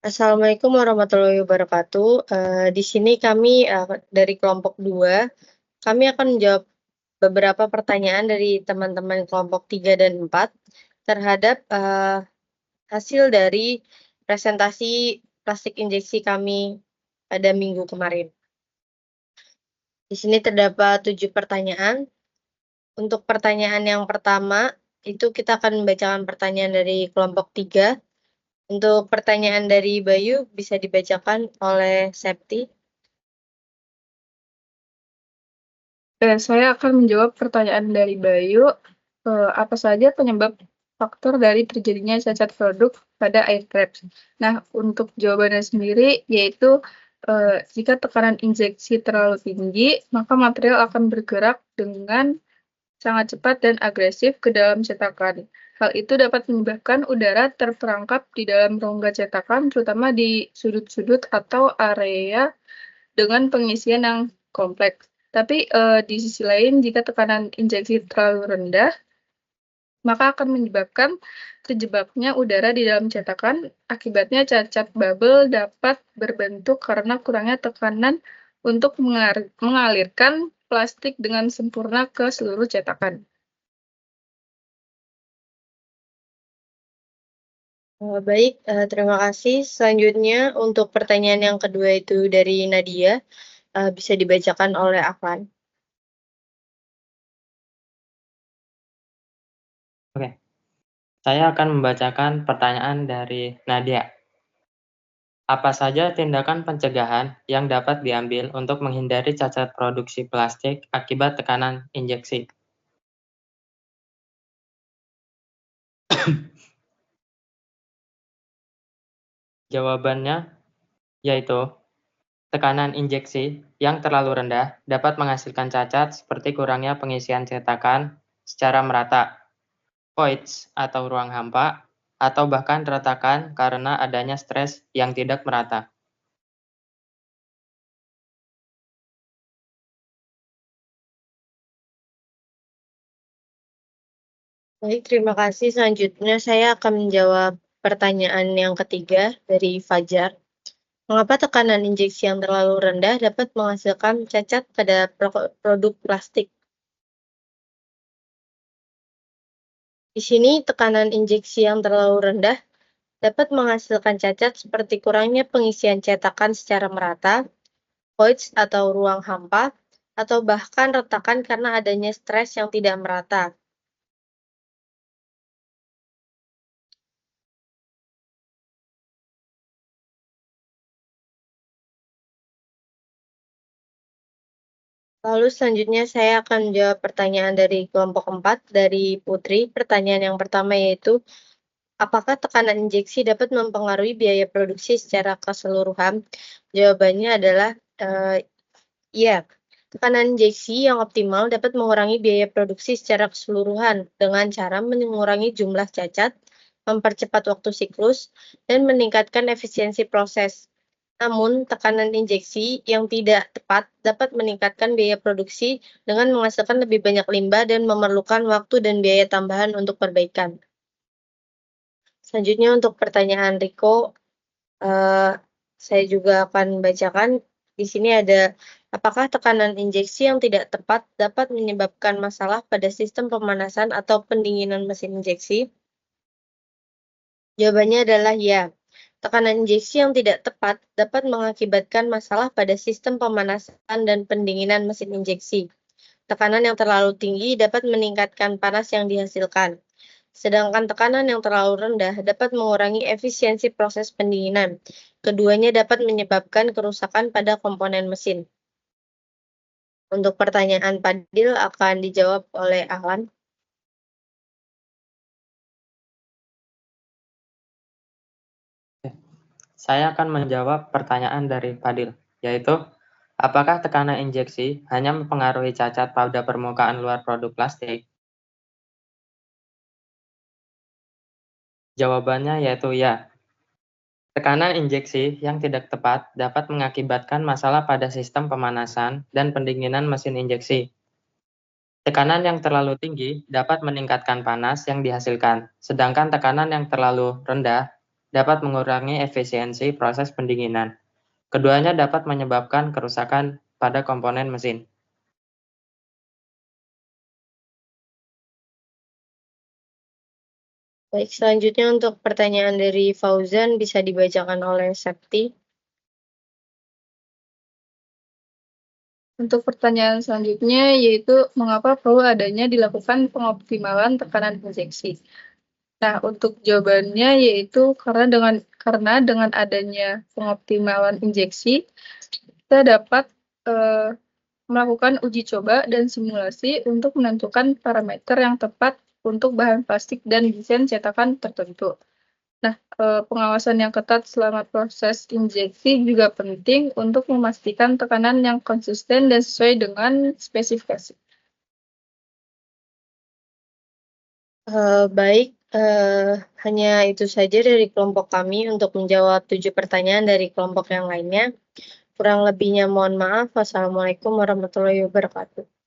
Assalamualaikum warahmatullahi wabarakatuh. Di sini kami, dari kelompok 2, kami akan menjawab beberapa pertanyaan dari teman-teman kelompok 3 dan 4 terhadap, hasil dari presentasi plastik injeksi kami pada minggu kemarin. Di sini terdapat 7 pertanyaan. Untuk pertanyaan yang pertama, itu kita akan membacakan pertanyaan dari kelompok 3. Untuk pertanyaan dari Bayu bisa dibacakan oleh Septi. Saya akan menjawab pertanyaan dari Bayu, apa saja penyebab faktor dari terjadinya cacat produk pada air traps? Nah, untuk jawabannya sendiri yaitu jika tekanan injeksi terlalu tinggi, maka material akan bergerak dengan sangat cepat dan agresif ke dalam cetakan. Hal itu dapat menyebabkan udara terperangkap di dalam rongga cetakan, terutama di sudut-sudut atau area dengan pengisian yang kompleks. Tapi di sisi lain, jika tekanan injeksi terlalu rendah, maka akan menyebabkan terjebaknya udara di dalam cetakan. Akibatnya cacat bubble dapat berbentuk karena kurangnya tekanan untuk mengalirkan plastik dengan sempurna ke seluruh cetakan. Baik, terima kasih. Selanjutnya untuk pertanyaan yang kedua itu dari Nadia, bisa dibacakan oleh Afwan. Oke, saya akan membacakan pertanyaan dari Nadia. Apa saja tindakan pencegahan yang dapat diambil untuk menghindari cacat produksi plastik akibat tekanan injeksi? Jawabannya yaitu tekanan injeksi yang terlalu rendah dapat menghasilkan cacat seperti kurangnya pengisian cetakan secara merata, voids atau ruang hampa, atau bahkan retakan karena adanya stres yang tidak merata. Baik, terima kasih. Selanjutnya saya akan menjawab pertanyaan yang ketiga dari Fajar. Mengapa tekanan injeksi yang terlalu rendah dapat menghasilkan cacat pada produk plastik? Di sini tekanan injeksi yang terlalu rendah dapat menghasilkan cacat seperti kurangnya pengisian cetakan secara merata, voids atau ruang hampa, atau bahkan retakan karena adanya stres yang tidak merata. Lalu selanjutnya saya akan menjawab pertanyaan dari kelompok 4 dari Putri. Pertanyaan yang pertama yaitu, apakah tekanan injeksi dapat mempengaruhi biaya produksi secara keseluruhan? Jawabannya adalah iya. Tekanan injeksi yang optimal dapat mengurangi biaya produksi secara keseluruhan dengan cara mengurangi jumlah cacat, mempercepat waktu siklus, dan meningkatkan efisiensi proses. Namun, tekanan injeksi yang tidak tepat dapat meningkatkan biaya produksi dengan menghasilkan lebih banyak limbah dan memerlukan waktu dan biaya tambahan untuk perbaikan. Selanjutnya untuk pertanyaan Riko, saya juga akan bacakan. Di sini ada, apakah tekanan injeksi yang tidak tepat dapat menyebabkan masalah pada sistem pemanasan atau pendinginan mesin injeksi? Jawabannya adalah ya. Tekanan injeksi yang tidak tepat dapat mengakibatkan masalah pada sistem pemanasan dan pendinginan mesin injeksi. Tekanan yang terlalu tinggi dapat meningkatkan panas yang dihasilkan, sedangkan tekanan yang terlalu rendah dapat mengurangi efisiensi proses pendinginan. Keduanya dapat menyebabkan kerusakan pada komponen mesin. Untuk pertanyaan Padil akan dijawab oleh Ahlan. Saya akan menjawab pertanyaan dari Fadil, yaitu apakah tekanan injeksi hanya mempengaruhi cacat pada permukaan luar produk plastik? Jawabannya yaitu ya. Tekanan injeksi yang tidak tepat dapat mengakibatkan masalah pada sistem pemanasan dan pendinginan mesin injeksi. Tekanan yang terlalu tinggi dapat meningkatkan panas yang dihasilkan, sedangkan tekanan yang terlalu rendah dapat mengurangi efisiensi proses pendinginan. Keduanya dapat menyebabkan kerusakan pada komponen mesin. Baik, selanjutnya untuk pertanyaan dari Fauzan bisa dibacakan oleh Septi. Untuk pertanyaan selanjutnya yaitu mengapa perlu adanya dilakukan pengoptimalan tekanan injeksi. Nah, untuk jawabannya yaitu karena dengan adanya pengoptimalan injeksi, kita dapat melakukan uji coba dan simulasi untuk menentukan parameter yang tepat untuk bahan plastik dan desain cetakan tertentu. Nah, pengawasan yang ketat selama proses injeksi juga penting untuk memastikan tekanan yang konsisten dan sesuai dengan spesifikasi. Baik, hanya itu saja dari kelompok kami untuk menjawab 7 pertanyaan dari kelompok yang lainnya. Kurang lebihnya mohon maaf. Wassalamualaikum warahmatullahi wabarakatuh.